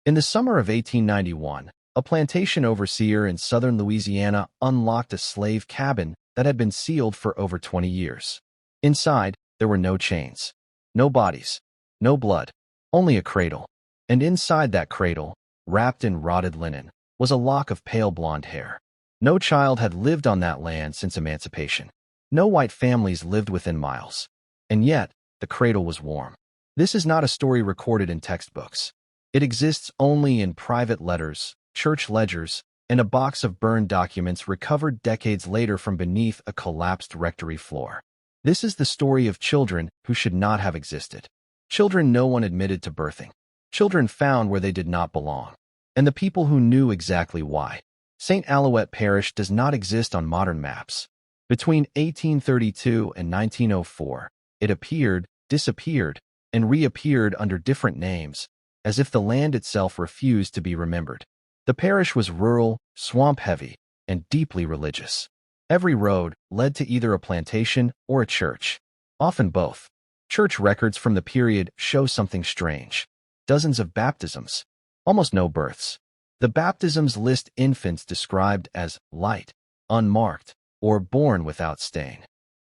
In the summer of 1891, a plantation overseer in southern Louisiana unlocked a slave cabin that had been sealed for over 20 years. Inside, there were no chains, no bodies, no blood, only a cradle. And inside that cradle, wrapped in rotted linen, was a lock of pale blonde hair. No child had lived on that land since emancipation. No white families lived within miles. And yet, the cradle was warm. This is not a story recorded in textbooks. It exists only in private letters, church ledgers, and a box of burned documents recovered decades later from beneath a collapsed rectory floor. This is the story of children who should not have existed. Children no one admitted to birthing. Children found where they did not belong. And the people who knew exactly why. St. Alouette Parish does not exist on modern maps. Between 1832 and 1904, it appeared, disappeared, and reappeared under different names, as if the land itself refused to be remembered. The parish was rural, swamp-heavy, and deeply religious. Every road led to either a plantation or a church, often both. Church records from the period show something strange. Dozens of baptisms, almost no births. The baptisms list infants described as light, unmarked, or born without stain.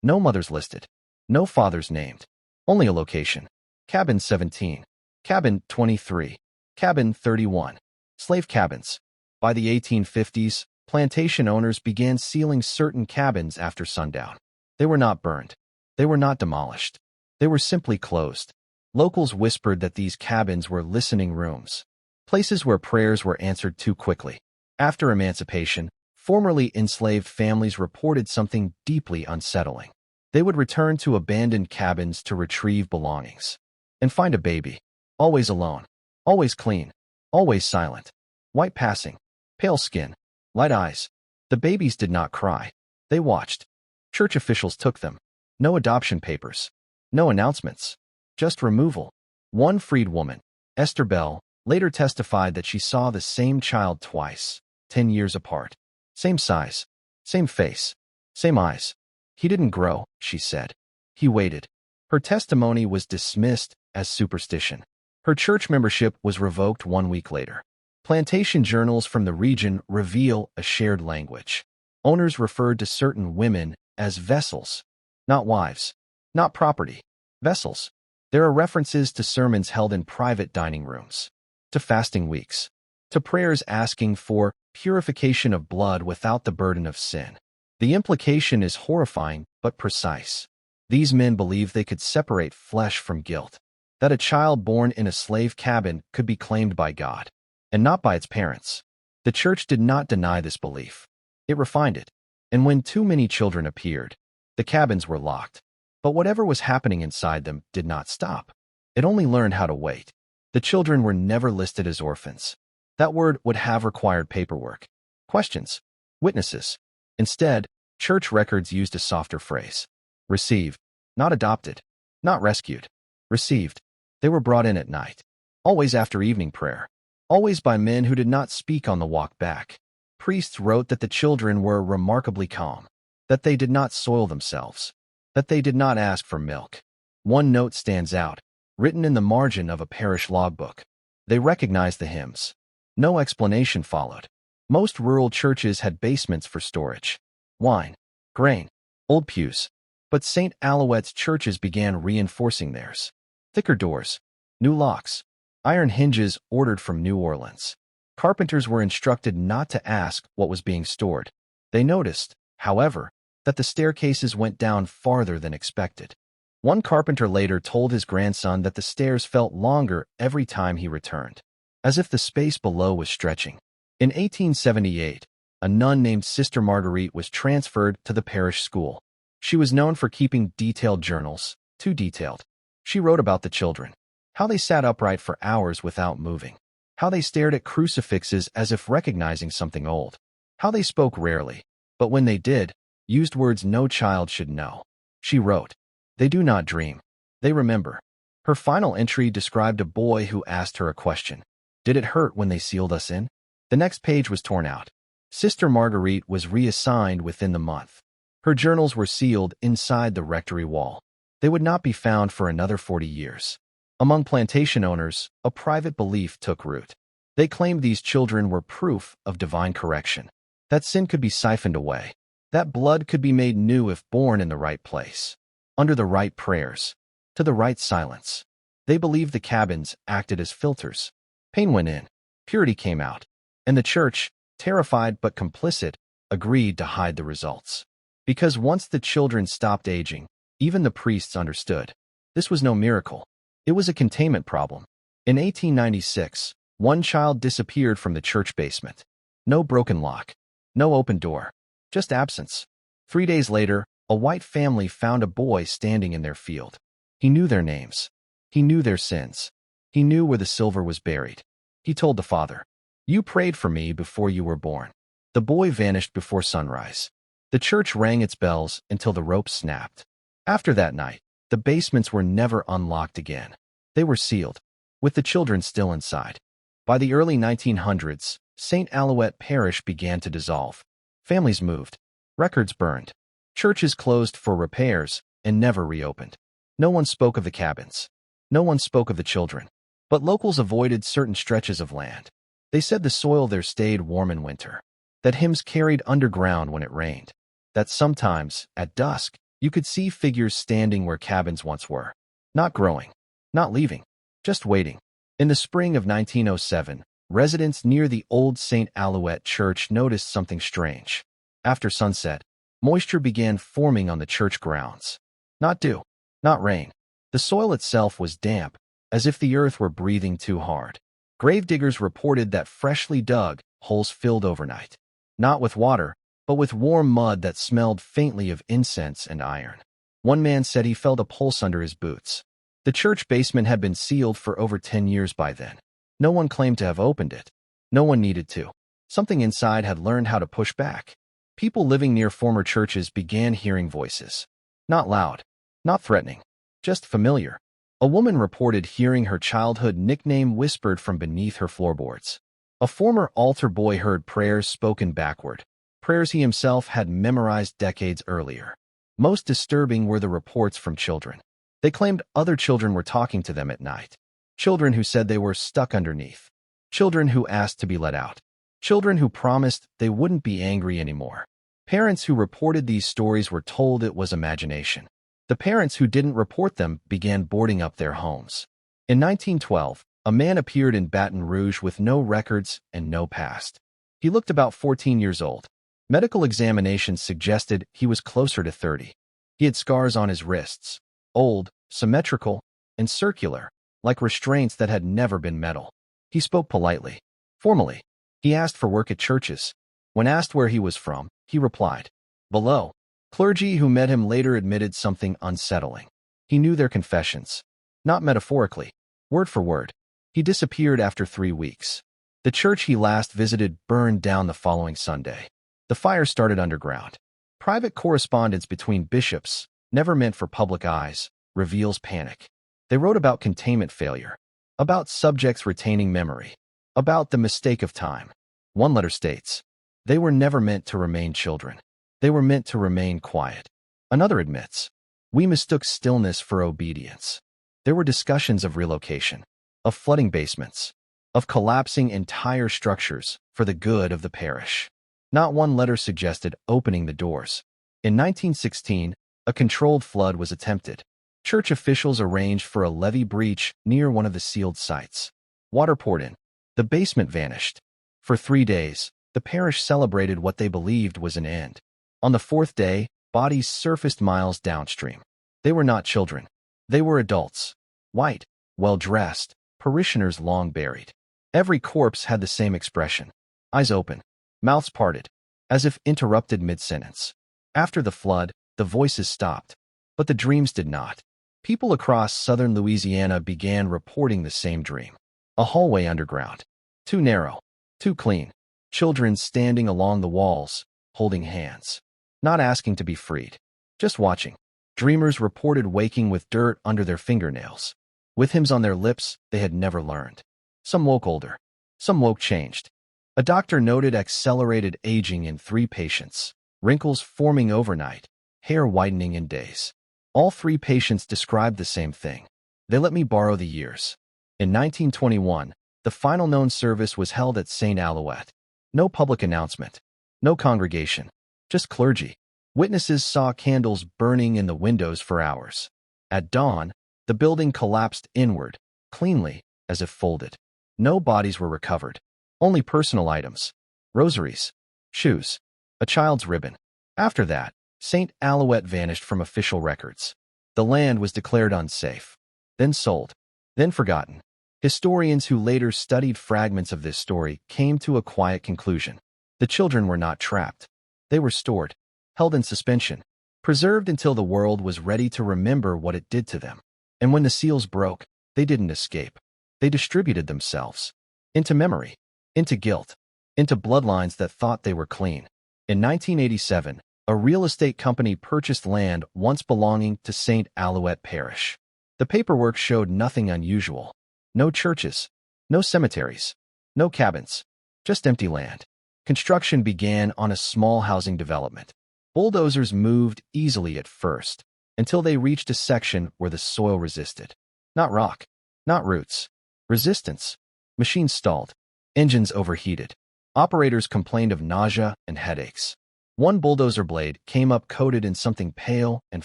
No mothers listed. No fathers named. Only a location. Cabin 17. Cabin 23. Cabin 31. Slave cabins. By the 1850s, plantation owners began sealing certain cabins after sundown. They were not burned. They were not demolished. They were simply closed. Locals whispered that these cabins were listening rooms, places where prayers were answered too quickly. After emancipation, formerly enslaved families reported something deeply unsettling. They would return to abandoned cabins to retrieve belongings and find a baby, always alone, always clean, always silent, white passing, pale skin, light eyes. The babies did not cry. They watched. Church officials took them. No adoption papers. No announcements. Just removal. One freed woman, Esther Bell, later testified that she saw the same child twice, 10 years apart. Same size, same face, same eyes. He didn't grow, she said. He waited. Her testimony was dismissed as superstition. Her church membership was revoked 1 week later. Plantation journals from the region reveal a shared language. Owners referred to certain women as vessels, not wives, not property, vessels. There are references to sermons held in private dining rooms, to fasting weeks, to prayers asking for purification of blood without the burden of sin. The implication is horrifying but precise. These men believed they could separate flesh from guilt, that a child born in a slave cabin could be claimed by God, and not by its parents. The church did not deny this belief. It refined it. And when too many children appeared, the cabins were locked. But whatever was happening inside them did not stop. It only learned how to wait. The children were never listed as orphans. That word would have required paperwork, questions, witnesses. Instead, church records used a softer phrase. Received, not adopted, not rescued. Received. They were brought in at night, always after evening prayer, always by men who did not speak on the walk back. Priests wrote that the children were remarkably calm, that they did not soil themselves, that they did not ask for milk. One note stands out, written in the margin of a parish logbook. They recognized the hymns. No explanation followed. Most rural churches had basements for storage, wine, grain, old pews. But St. Alouette's churches began reinforcing theirs. Thicker doors, new locks, iron hinges ordered from New Orleans. Carpenters were instructed not to ask what was being stored. They noticed, however, that the staircases went down farther than expected. One carpenter later told his grandson that the stairs felt longer every time he returned, as if the space below was stretching. In 1878, a nun named Sister Marguerite was transferred to the parish school. She was known for keeping detailed journals, too detailed. She wrote about the children, how they sat upright for hours without moving, how they stared at crucifixes as if recognizing something old, how they spoke rarely, but when they did, used words no child should know. She wrote, "They do not dream. They remember." Her final entry described a boy who asked her a question. Did it hurt when they sealed us in? The next page was torn out. Sister Marguerite was reassigned within the month. Her journals were sealed inside the rectory wall. They would not be found for another 40 years. Among plantation owners, a private belief took root. They claimed these children were proof of divine correction, that sin could be siphoned away, that blood could be made new if born in the right place, under the right prayers, to the right silence. They believed the cabins acted as filters. Pain went in, purity came out, and the church, terrified but complicit, agreed to hide the results. Because once the children stopped aging, even the priests understood. This was no miracle. It was a containment problem. In 1896, one child disappeared from the church basement. No broken lock, no open door, just absence. 3 days later, a white family found a boy standing in their field. He knew their names. He knew their sins. He knew where the silver was buried. He told the father, "You prayed for me before you were born." The boy vanished before sunrise. The church rang its bells until the ropes snapped. After that night, the basements were never unlocked again. They were sealed, with the children still inside. By the early 1900s, St. Alouette Parish began to dissolve. Families moved. Records burned. Churches closed for repairs and never reopened. No one spoke of the cabins. No one spoke of the children. But locals avoided certain stretches of land. They said the soil there stayed warm in winter, that hymns carried underground when it rained, that sometimes, at dusk, you could see figures standing where cabins once were, not growing, not leaving, just waiting. In the spring of 1907, residents near the old St. Alouette Church noticed something strange. After sunset, moisture began forming on the church grounds. Not dew, not rain. The soil itself was damp, as if the earth were breathing too hard. Gravediggers reported that freshly dug holes filled overnight, not with water, but with warm mud that smelled faintly of incense and iron. One man said he felt a pulse under his boots. The church basement had been sealed for over 10 years by then. No one claimed to have opened it. No one needed to. Something inside had learned how to push back. People living near former churches began hearing voices. Not loud, not threatening, just familiar. A woman reported hearing her childhood nickname whispered from beneath her floorboards. A former altar boy heard prayers spoken backward, prayers he himself had memorized decades earlier. Most disturbing were the reports from children. They claimed other children were talking to them at night. Children who said they were stuck underneath. Children who asked to be let out. Children who promised they wouldn't be angry anymore. Parents who reported these stories were told it was imagination. The parents who didn't report them began boarding up their homes. In 1912, a man appeared in Baton Rouge with no records and no past. He looked about 14 years old. Medical examinations suggested he was closer to 30. He had scars on his wrists, old, symmetrical, and circular, like restraints that had never been metal. He spoke politely, formally. He asked for work at churches. When asked where he was from, he replied, "Below." Clergy who met him later admitted something unsettling. He knew their confessions. Not metaphorically, word for word. He disappeared after 3 weeks. The church he last visited burned down the following Sunday. The fire started underground. Private correspondence between bishops, never meant for public eyes, reveals panic. They wrote about containment failure, about subjects retaining memory, about the mistake of time. One letter states, "They were never meant to remain children. They were meant to remain quiet." Another admits, "We mistook stillness for obedience." There were discussions of relocation, of flooding basements, of collapsing entire structures for the good of the parish. Not one letter suggested opening the doors. In 1916, a controlled flood was attempted. Church officials arranged for a levee breach near one of the sealed sites. Water poured in. The basement vanished. For 3 days, the parish celebrated what they believed was an end. On the 4th day, bodies surfaced miles downstream. They were not children. They were adults. White, well-dressed, parishioners long buried. Every corpse had the same expression. Eyes open, mouths parted, as if interrupted mid-sentence. After the flood, the voices stopped, but the dreams did not. People across southern Louisiana began reporting the same dream. A hallway underground. Too narrow, too clean. Children standing along the walls, holding hands. Not asking to be freed, just watching. Dreamers reported waking with dirt under their fingernails, with hymns on their lips they had never learned. Some woke older. Some woke changed. A doctor noted accelerated aging in 3 patients, wrinkles forming overnight, hair whitening in days. All 3 patients described the same thing. They let me borrow the years. In 1921, The final known service was held at St. Alouette. No public announcement. No congregation. Just clergy. Witnesses saw candles burning in the windows for hours. At dawn, the building collapsed inward, cleanly, as if folded. No bodies were recovered. Only personal items. Rosaries. Shoes. A child's ribbon. After that, St. Alouette vanished from official records. The land was declared unsafe. Then sold. Then forgotten. Historians who later studied fragments of this story came to a quiet conclusion. The children were not trapped. They were stored, held in suspension, preserved until the world was ready to remember what it did to them. And when the seals broke, they didn't escape. They distributed themselves. Into memory. Into guilt. Into bloodlines that thought they were clean. In 1987, a real estate company purchased land once belonging to St. Alouette Parish. The paperwork showed nothing unusual. No churches. No cemeteries. No cabins. Just empty land. Construction began on a small housing development. Bulldozers moved easily at first, until they reached a section where the soil resisted. Not rock. Not roots. Resistance. Machines stalled. Engines overheated. Operators complained of nausea and headaches. One bulldozer blade came up coated in something pale and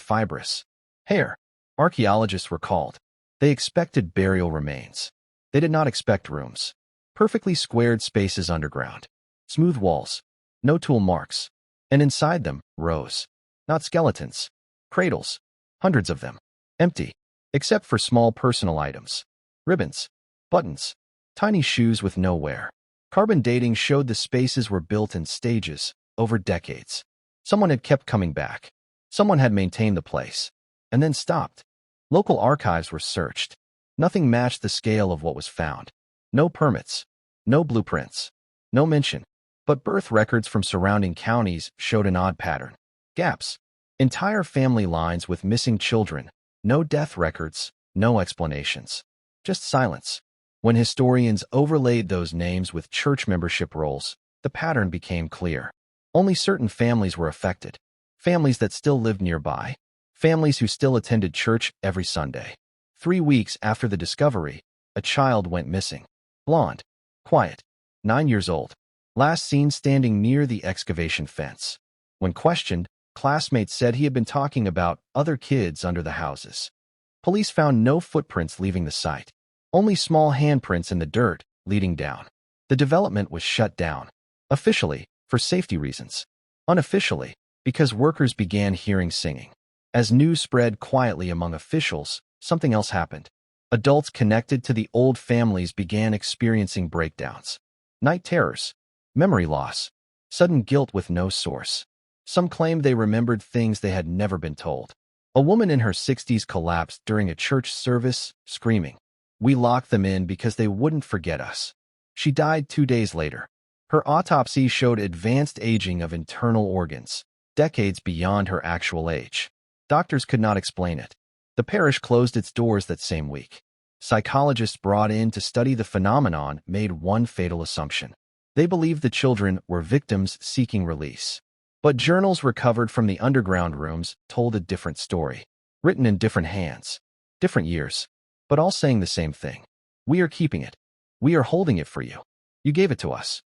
fibrous. Hair. Archaeologists were called. They expected burial remains. They did not expect rooms. Perfectly squared spaces underground. Smooth walls. No tool marks. And inside them, rows. Not skeletons. Cradles. Hundreds of them. Empty. Except for small personal items. Ribbons. Buttons. Tiny shoes with no wear. Carbon dating showed the spaces were built in stages, over decades. Someone had kept coming back. Someone had maintained the place. And then stopped. Local archives were searched. Nothing matched the scale of what was found. No permits. No blueprints. No mention. But birth records from surrounding counties showed an odd pattern. Gaps. Entire family lines with missing children. No death records. No explanations. Just silence. When historians overlaid those names with church membership rolls, the pattern became clear. Only certain families were affected. Families that still lived nearby. Families who still attended church every Sunday. 3 weeks after the discovery, a child went missing. Blonde. Quiet. 9 years old. Last seen standing near the excavation fence. When questioned, classmates said he had been talking about other kids under the houses. Police found no footprints leaving the site. Only small handprints in the dirt leading down. The development was shut down. Officially, for safety reasons. Unofficially, because workers began hearing singing. As news spread quietly among officials, something else happened. Adults connected to the old families began experiencing breakdowns. Night terrors. Memory loss. Sudden guilt with no source. Some claimed they remembered things they had never been told. A woman in her 60s collapsed during a church service, screaming. We locked them in because they wouldn't forget us. She died 2 days later. Her autopsy showed advanced aging of internal organs, decades beyond her actual age. Doctors could not explain it. The parish closed its doors that same week. Psychologists brought in to study the phenomenon made one fatal assumption. They believed the children were victims seeking release. But journals recovered from the underground rooms told a different story, written in different hands, different years, but all saying the same thing. We are keeping it. We are holding it for you. You gave it to us.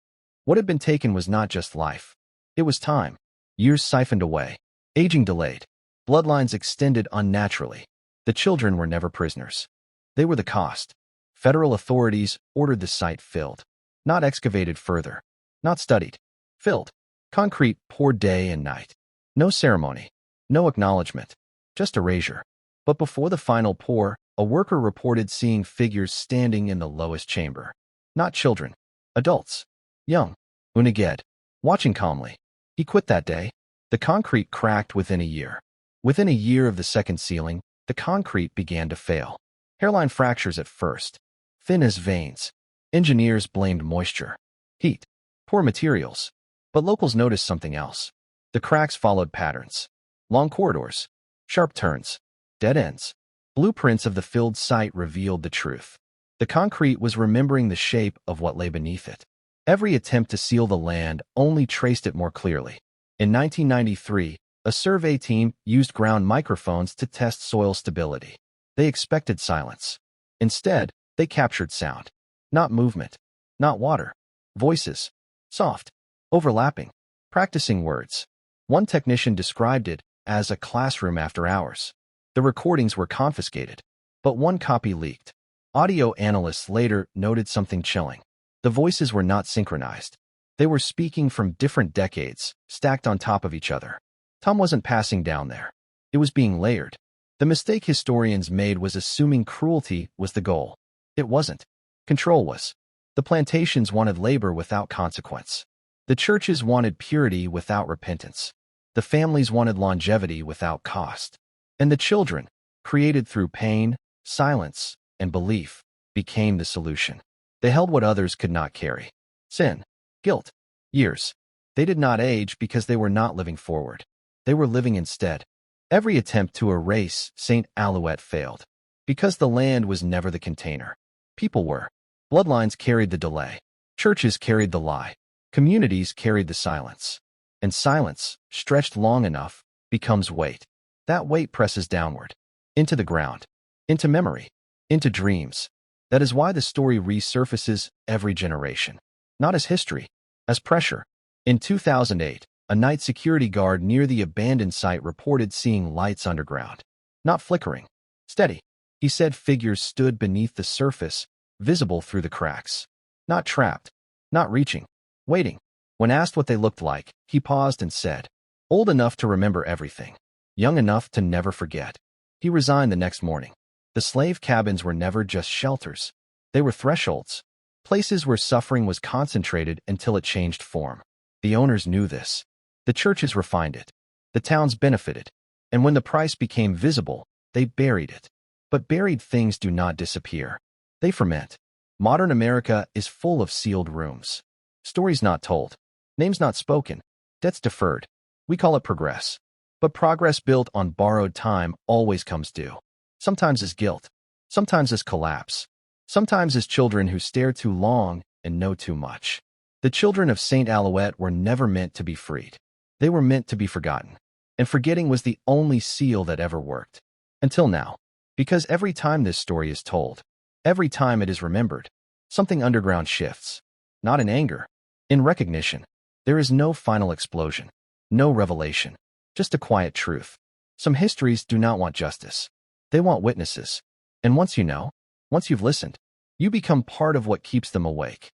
What had been taken was not just life. It was time. Years siphoned away. Aging delayed. Bloodlines extended unnaturally. The children were never prisoners. They were the cost. Federal authorities ordered the site filled. Not excavated further. Not studied. Filled. Concrete poured day and night. No ceremony. No acknowledgement. Just erasure. But before the final pour, a worker reported seeing figures standing in the lowest chamber. Not children. Adults. Young. Unaged. Watching calmly. He quit that day. The concrete cracked within a year. Within a year of the second sealing, the concrete began to fail. Hairline fractures at first. Thin as veins. Engineers blamed moisture. Heat. Poor materials. But locals noticed something else. The cracks followed patterns. Long corridors. Sharp turns. Dead ends. Blueprints of the filled site revealed the truth. The concrete was remembering the shape of what lay beneath it. Every attempt to seal the land only traced it more clearly. In 1993, a survey team used ground microphones to test soil stability. They expected silence. Instead, they captured sound. Not movement. Not water. Voices. Soft. Overlapping. Practicing words. One technician described it as a classroom after hours. The recordings were confiscated, but one copy leaked. Audio analysts later noted something chilling. The voices were not synchronized. They were speaking from different decades, stacked on top of each other. Time wasn't passing down there. It was being layered. The mistake historians made was assuming cruelty was the goal. It wasn't. Control was. The plantations wanted labor without consequence. The churches wanted purity without repentance. The families wanted longevity without cost. And the children, created through pain, silence, and belief, became the solution. They held what others could not carry. Sin, guilt, years. They did not age because they were not living forward. They were living instead. Every attempt to erase St. Alouette failed. Because the land was never the container. People were. Bloodlines carried the delay. Churches carried the lie. Communities carried the silence. And silence, stretched long enough, becomes weight. That weight presses downward. Into the ground. Into memory. Into dreams. That is why the story resurfaces every generation. Not as history, as pressure. In 2008, a night security guard near the abandoned site reported seeing lights underground. Not flickering. Steady. He said figures stood beneath the surface, visible through the cracks. Not trapped. Not reaching. Waiting. When asked what they looked like, he paused and said, "Old enough to remember everything. Young enough to never forget." He resigned the next morning. The slave cabins were never just shelters. They were thresholds. Places where suffering was concentrated until it changed form. The owners knew this. The churches refined it. The towns benefited. And when the price became visible, they buried it. But buried things do not disappear. They ferment. Modern America is full of sealed rooms. Stories not told. Names not spoken. Debts deferred. We call it progress. But progress built on borrowed time always comes due. Sometimes as guilt. Sometimes as collapse. Sometimes as children who stare too long and know too much. The children of St. Alouette were never meant to be freed. They were meant to be forgotten. And forgetting was the only seal that ever worked. Until now. Because every time this story is told, every time it is remembered, something underground shifts. Not in anger. In recognition. There is no final explosion. No revelation. Just a quiet truth. Some histories do not want justice. They want witnesses. And once you know, once you've listened, you become part of what keeps them awake.